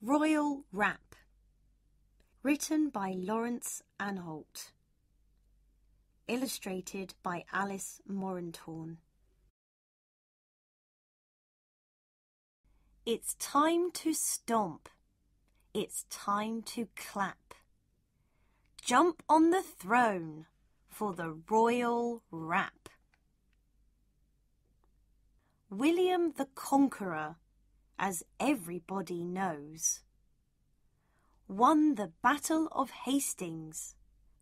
Royal Wrap, written by Lawrence Anholt, illustrated by Alice Morentorn. It's time to stomp, it's time to clap. Jump on the throne for the royal wrap. William the Conqueror, as everybody knows, won the Battle of Hastings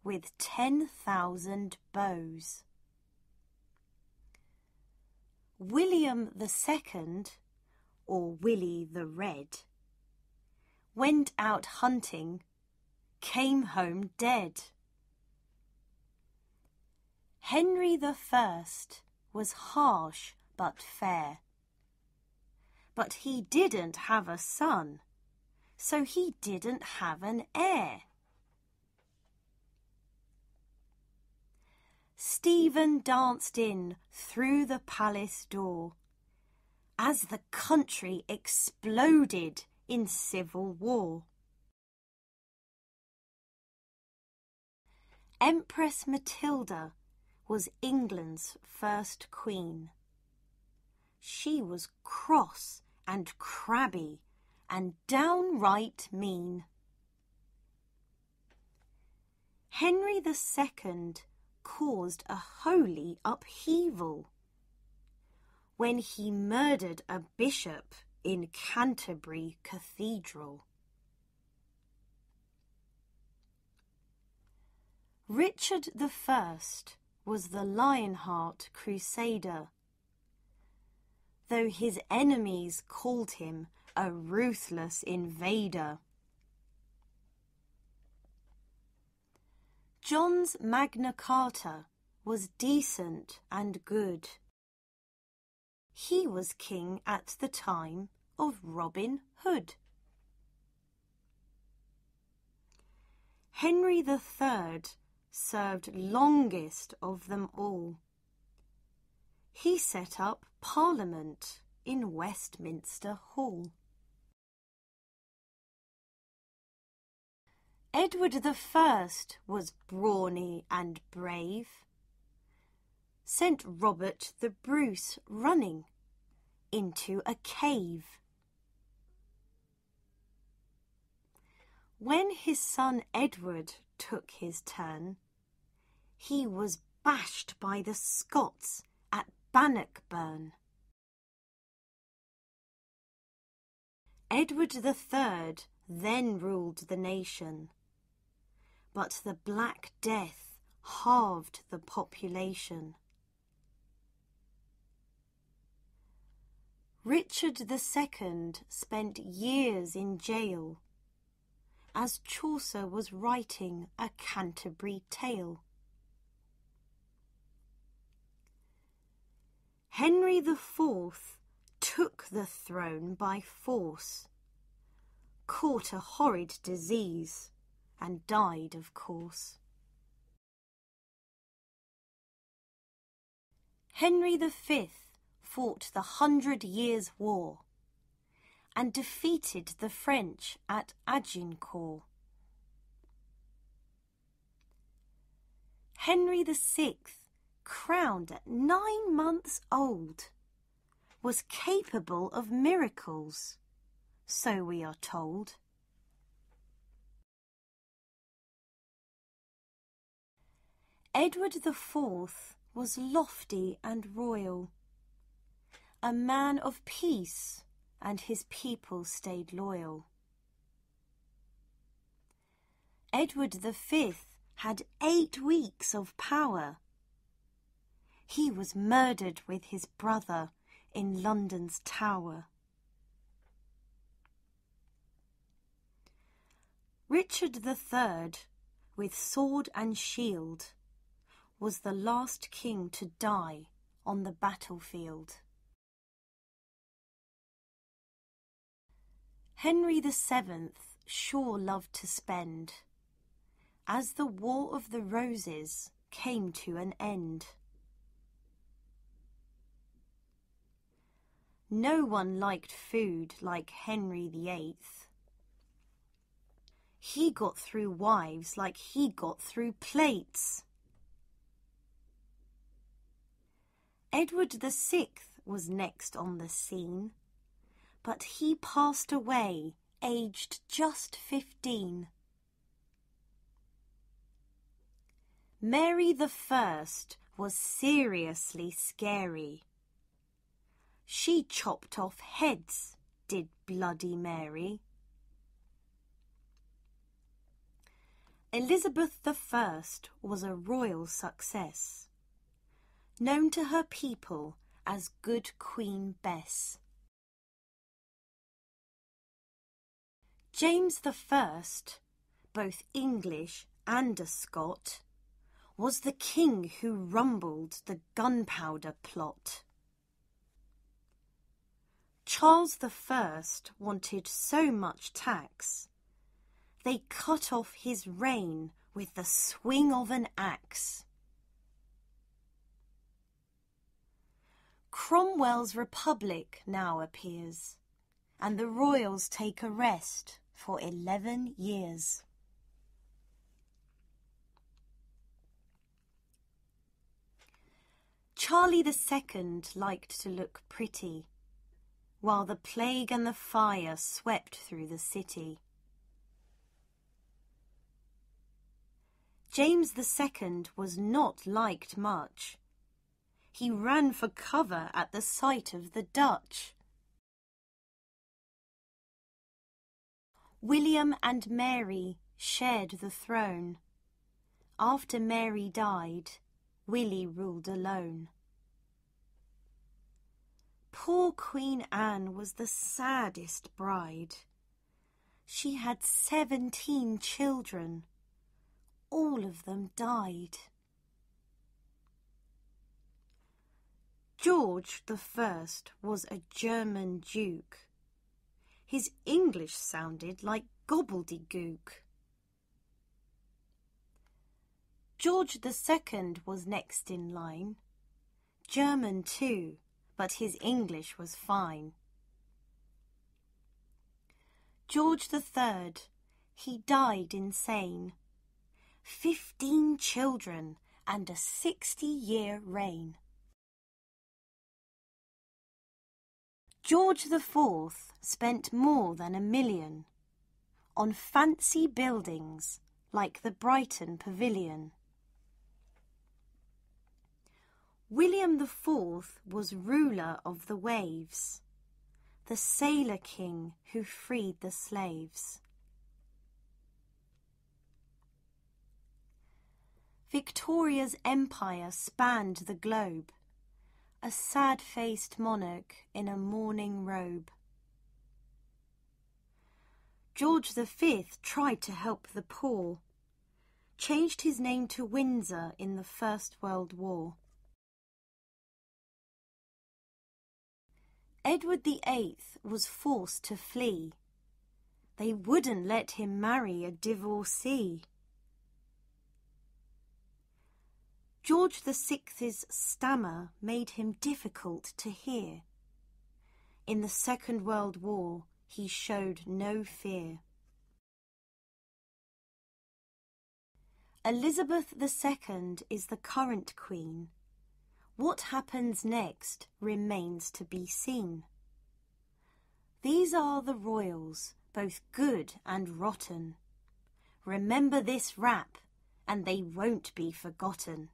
with 10,000 bows. William II, or Willie the Red, went out hunting, came home dead. Henry I was harsh but fair, but he didn't have a son, so he didn't have an heir. Stephen danced in through the palace door as the country exploded in civil war. Empress Matilda was England's first queen. She was cross and crabby and downright mean. Henry II caused a holy upheaval when he murdered a bishop in Canterbury Cathedral. Richard I was the Lionheart Crusader, though his enemies called him a ruthless invader. John's Magna Carta was decent and good. He was king at the time of Robin Hood. Henry III served longest of them all. He set up Parliament in Westminster Hall. Edward I was brawny and brave, sent Robert the Bruce running into a cave. When his son Edward took his turn, he was bashed by the Scots at Bannockburn. Edward III then ruled the nation, but the Black Death halved the population. Richard II spent years in jail as Chaucer was writing a Canterbury Tale. Henry IV took the throne by force, caught a horrid disease, and died, of course. Henry V fought the 100 Years' War and defeated the French at Agincourt. Henry VI, crowned at 9 months old, was capable of miracles, so we are told. Edward IV was lofty and royal, a man of peace, and his people stayed loyal. Edward V had 8 weeks of power. He was murdered with his brother in London's Tower. Richard III, with sword and shield, was the last king to die on the battlefield. Henry VII sure loved to spend, as the War of the Roses came to an end. No one liked food like Henry VIII. He got through wives like he got through plates. Edward VI was next on the scene, but he passed away aged just 15. Mary I was seriously scary. She chopped off heads, did Bloody Mary. Elizabeth I was a royal success, known to her people as Good Queen Bess. James I, both English and a Scot, was the king who rumbled the gunpowder plot. Charles I wanted so much tax, they cut off his reign with the swing of an axe. Cromwell's republic now appears, and the royals take a rest for 11 years. Charlie II liked to look pretty, while the plague and the fire swept through the city. James II was not liked much. He ran for cover at the sight of the Dutch. William and Mary shared the throne. After Mary died, Willie ruled alone. Poor Queen Anne was the saddest bride. She had 17 children. All of them died. George I was a German duke. His English sounded like gobbledygook. George II was next in line. German too, but his English was fine. George III, he died insane. 15 children and a 60-year reign. George IV spent more than $1 million on fancy buildings like the Brighton Pavilion. William IV was ruler of the waves, the sailor king who freed the slaves. Victoria's empire spanned the globe, a sad-faced monarch in a mourning robe. George V tried to help the poor, changed his name to Windsor in the First World War. Edward VIII was forced to flee. They wouldn't let him marry a divorcee. George VI's stammer made him difficult to hear. In the Second World War, he showed no fear. Elizabeth II is the current queen. What happens next remains to be seen. These are the royals, both good and rotten. Remember this rap, and they won't be forgotten.